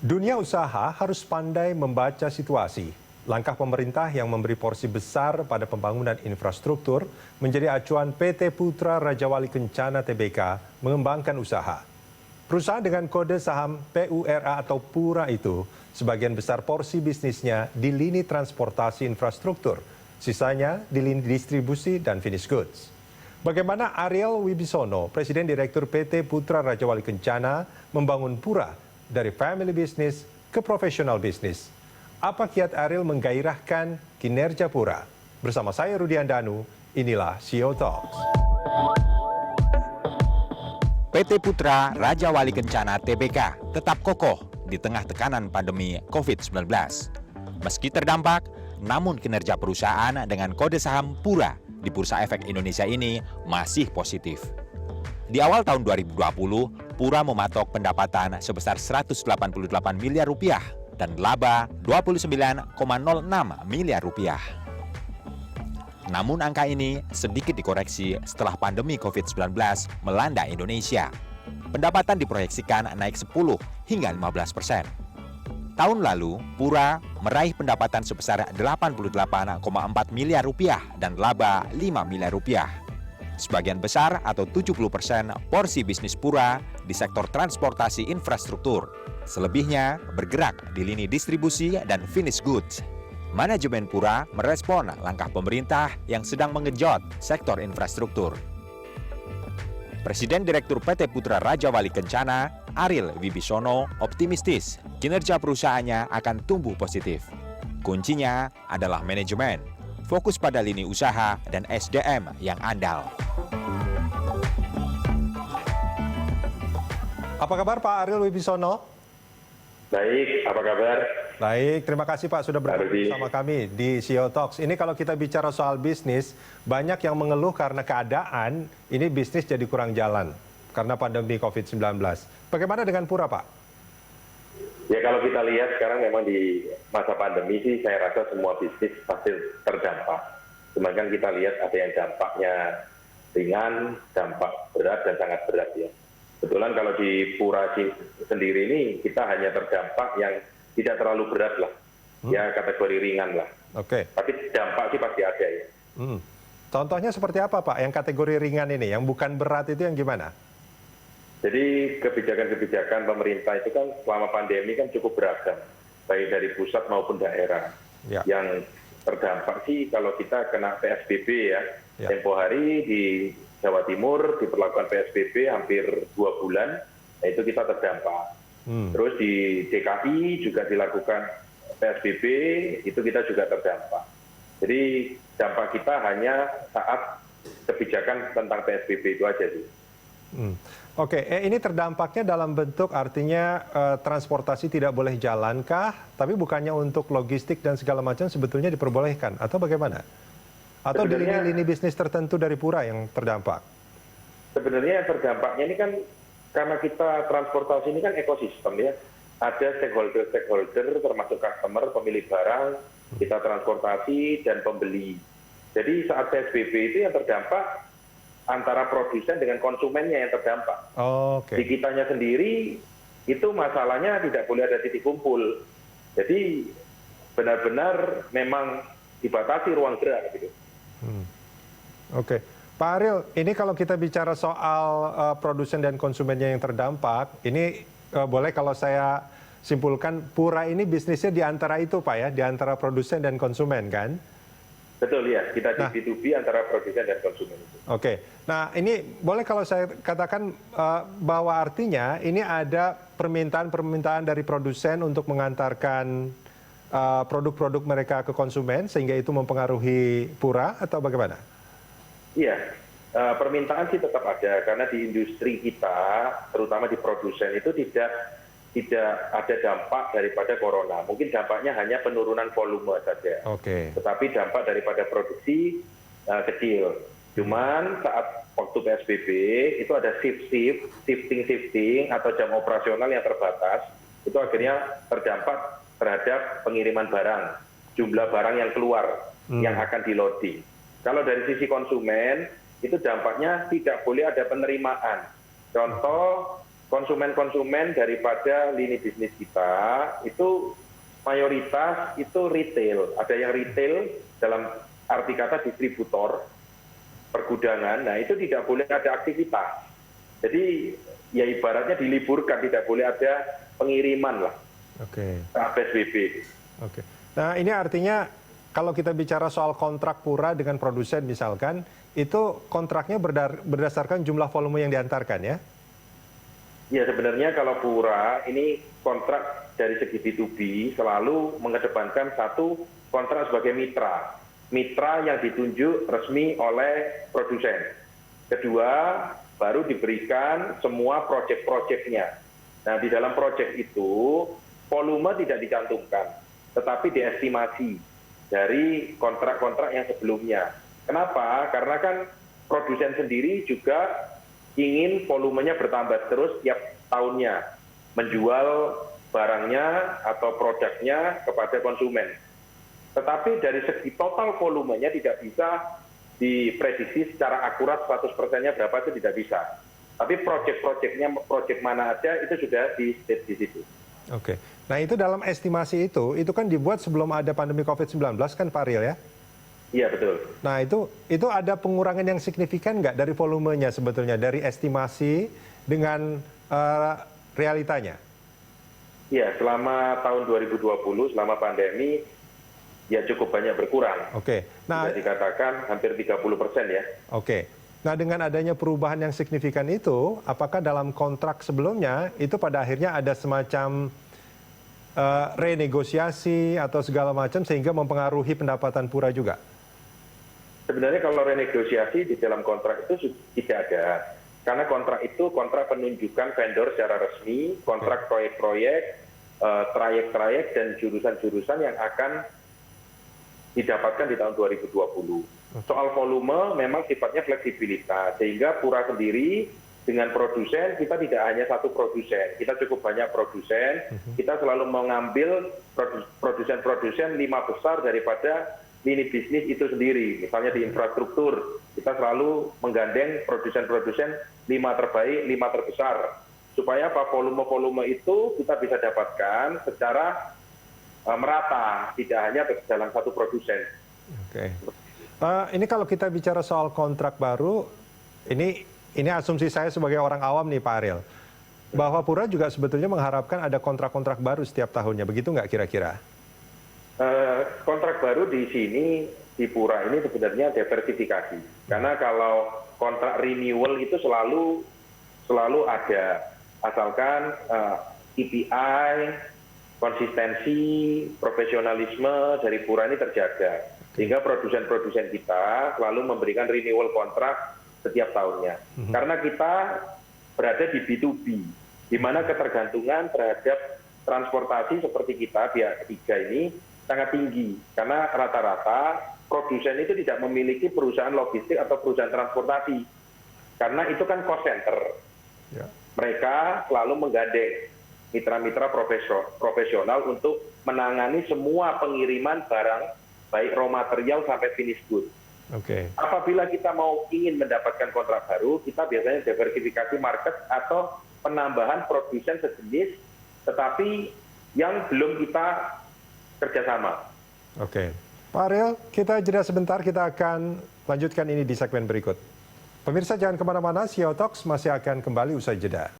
Dunia usaha harus pandai membaca situasi. Langkah pemerintah yang memberi porsi besar pada pembangunan infrastruktur menjadi acuan PT Putra Raja Wali Kencana Tbk mengembangkan usaha. Perusahaan dengan kode saham PURA atau Pura itu, sebagian besar porsi bisnisnya di lini transportasi infrastruktur, sisanya di lini distribusi dan finish goods. Bagaimana Ariel Wibisono, Presiden Direktur PT Putra Raja Wali Kencana, membangun Pura dari family business ke professional business. Apa kiat Ariel menggairahkan kinerja Pura? Bersama saya Rudiandanu, inilah CEO Talks. PT Putra Raja Wali Kencana Tbk tetap kokoh di tengah tekanan pandemi COVID-19. Meski terdampak, namun kinerja perusahaan dengan kode saham Pura di Bursa Efek Indonesia ini masih positif. Di awal tahun 2020, Pura mematok pendapatan sebesar 188 miliar rupiah dan laba 29,06 miliar rupiah. Namun angka ini sedikit dikoreksi setelah pandemi COVID-19 melanda Indonesia. Pendapatan diproyeksikan naik 10 hingga 15%. Tahun lalu, Pura meraih pendapatan sebesar 88,4 miliar rupiah dan laba 5 miliar rupiah. Sebagian besar atau 70% porsi bisnis Pura di sektor transportasi infrastruktur. Selebihnya bergerak di lini distribusi dan finish goods. Manajemen Pura merespon langkah pemerintah yang sedang mengejut sektor infrastruktur. Presiden Direktur PT Putra Raja Wali Kencana, Ariel Wibisono, optimistis kinerja perusahaannya akan tumbuh positif. Kuncinya adalah manajemen, fokus pada lini usaha dan SDM yang andal. Apa kabar Pak Ariel Wibisono? Baik, apa kabar? Baik, terima kasih Pak sudah bergabung bersama kami di CEO Talks. Ini kalau kita bicara soal bisnis, banyak yang mengeluh karena keadaan ini bisnis jadi kurang jalan karena pandemi COVID-19. Bagaimana dengan Pura, Pak? Ya kalau kita lihat sekarang memang di masa pandemi sih saya rasa semua bisnis pasti terdampak. Cuma kan kita lihat ada yang dampaknya ringan, dampak berat dan sangat berat ya. Kebetulan kalau di Pura sendiri ini kita hanya terdampak yang tidak terlalu berat lah, ya kategori ringan lah. Oke. Tapi dampak sih pasti ada ya. Contohnya seperti apa Pak? Yang kategori ringan ini, yang bukan berat itu yang gimana? Jadi kebijakan-kebijakan pemerintah itu kan selama pandemi kan cukup beragam, baik dari pusat maupun daerah. Ya. Yang terdampak sih kalau kita kena PSBB ya. Tempo hari di Jawa Timur diperlakukan PSBB hampir 2 bulan, nah itu kita terdampak. Terus di DKI juga dilakukan PSBB, itu kita juga terdampak. Jadi dampak kita hanya saat kebijakan tentang PSBB itu aja sih. Oke, ini terdampaknya dalam bentuk artinya transportasi tidak boleh jalankah, tapi bukannya untuk logistik dan segala macam sebetulnya diperbolehkan, atau bagaimana? Atau di lini bisnis tertentu dari Pura yang terdampak? Sebenarnya terdampaknya ini kan karena kita transportasi ini kan ekosistem ya. Ada stakeholder termasuk customer, pemilik barang, kita transportasi dan pembeli. Jadi saat PSBB itu yang terdampak antara produsen dengan konsumennya yang terdampak. Di kitanya sendiri itu masalahnya tidak boleh ada titik kumpul. Jadi benar-benar memang dibatasi ruang gerak gitu. Oke, Pak Ariel, ini kalau kita bicara soal produsen dan konsumennya yang terdampak, ini boleh kalau saya simpulkan Pura ini bisnisnya di antara itu Pak ya, di antara produsen dan konsumen kan? Betul ya, kita di B2B antara produsen dan konsumen itu. Oke, nah ini boleh kalau saya katakan bahwa artinya ini ada permintaan-permintaan dari produsen untuk mengantarkan produk-produk mereka ke konsumen sehingga itu mempengaruhi Pura atau bagaimana? Iya, permintaan sih tetap ada karena di industri kita, terutama di produsen itu tidak ada dampak daripada corona. Mungkin dampaknya hanya penurunan volume saja. Tetapi dampak daripada produksi kecil. Cuman saat waktu PSBB itu ada shifting atau jam operasional yang terbatas. Itu akhirnya terdampak terhadap pengiriman barang, jumlah barang yang keluar yang akan di-loading. Kalau dari sisi konsumen, itu dampaknya tidak boleh ada penerimaan. Contoh, konsumen-konsumen daripada lini bisnis kita itu mayoritas itu retail. Ada yang retail dalam arti kata distributor, pergudangan. Nah itu tidak boleh ada aktivitas. Jadi ya ibaratnya diliburkan, tidak boleh ada pengiriman lah. Oke. PSBB. Oke. Nah ini artinya kalau kita bicara soal kontrak Pura dengan produsen misalkan, itu kontraknya berdasarkan jumlah volume yang diantarkan ya? Ya sebenarnya kalau Pura ini kontrak dari segi B2B selalu mengedepankan satu kontrak sebagai mitra. Mitra yang ditunjuk resmi oleh produsen. Kedua, baru diberikan semua proyek-proyeknya. Nah di dalam proyek itu volume tidak dicantumkan, tetapi diestimasi dari kontrak-kontrak yang sebelumnya. Kenapa? Karena kan produsen sendiri juga ingin volumenya bertambah terus tiap tahunnya, menjual barangnya atau produknya kepada konsumen. Tetapi dari segi total volumenya tidak bisa diprediksi secara akurat 100%-nya berapa itu tidak bisa. Tapi proyek-proyeknya, proyek mana aja itu sudah di-state di situ. Oke. Nah itu dalam estimasi itu kan dibuat sebelum ada pandemi COVID-19 kan Pak Riel ya? Iya betul. Nah itu ada pengurangan yang signifikan nggak dari volumenya sebetulnya, dari estimasi dengan realitanya? Iya, selama tahun 2020, selama pandemi, ya cukup banyak berkurang. Oke. Nah, bisa dikatakan hampir 30% ya. Oke. Nah dengan adanya perubahan yang signifikan itu, apakah dalam kontrak sebelumnya itu pada akhirnya ada semacam renegosiasi atau segala macam sehingga mempengaruhi pendapatan Pura juga? Sebenarnya kalau renegosiasi di dalam kontrak itu tidak ada. Karena kontrak itu kontrak penunjukan vendor secara resmi, kontrak proyek-proyek, trayek-trayek, dan jurusan-jurusan yang akan didapatkan di tahun 2020. Soal volume memang sifatnya fleksibilitas, sehingga Pura sendiri dengan produsen, kita tidak hanya satu produsen, kita cukup banyak produsen, kita selalu mengambil produsen-produsen 5 besar daripada lini bisnis itu sendiri. Misalnya di infrastruktur, kita selalu menggandeng produsen-produsen 5 terbaik, 5 terbesar. Supaya apa volume-volume itu kita bisa dapatkan secara merata, tidak hanya dalam satu produsen. Oke. Ini kalau kita bicara soal kontrak baru, ini asumsi saya sebagai orang awam nih Pak Ariel, bahwa Pura juga sebetulnya mengharapkan ada kontrak-kontrak baru setiap tahunnya, begitu nggak kira-kira? Kontrak baru di sini, di Pura ini sebenarnya diversifikasi. Karena kalau kontrak renewal itu selalu ada, asalkan KPI, konsistensi, profesionalisme dari Pura ini terjaga. Sehingga produsen-produsen kita selalu memberikan renewal kontrak setiap tahunnya. Karena kita berada di B2B, di mana ketergantungan terhadap transportasi seperti kita, pihak ketiga ini, sangat tinggi. Karena rata-rata produsen itu tidak memiliki perusahaan logistik atau perusahaan transportasi. Karena itu kan cost center. Ya. Mereka selalu menggandeng mitra-mitra profesional untuk menangani semua pengiriman barang, baik raw material sampai finish good. Oke. Apabila kita ingin mendapatkan kontrak baru, kita biasanya diversifikasi market atau penambahan produsen sejenis, tetapi yang belum kita kerjasama. Oke. Pak Ariel, kita jeda sebentar, kita akan lanjutkan ini di segmen berikut. Pemirsa jangan kemana-mana, CEO Talks masih akan kembali usai jeda.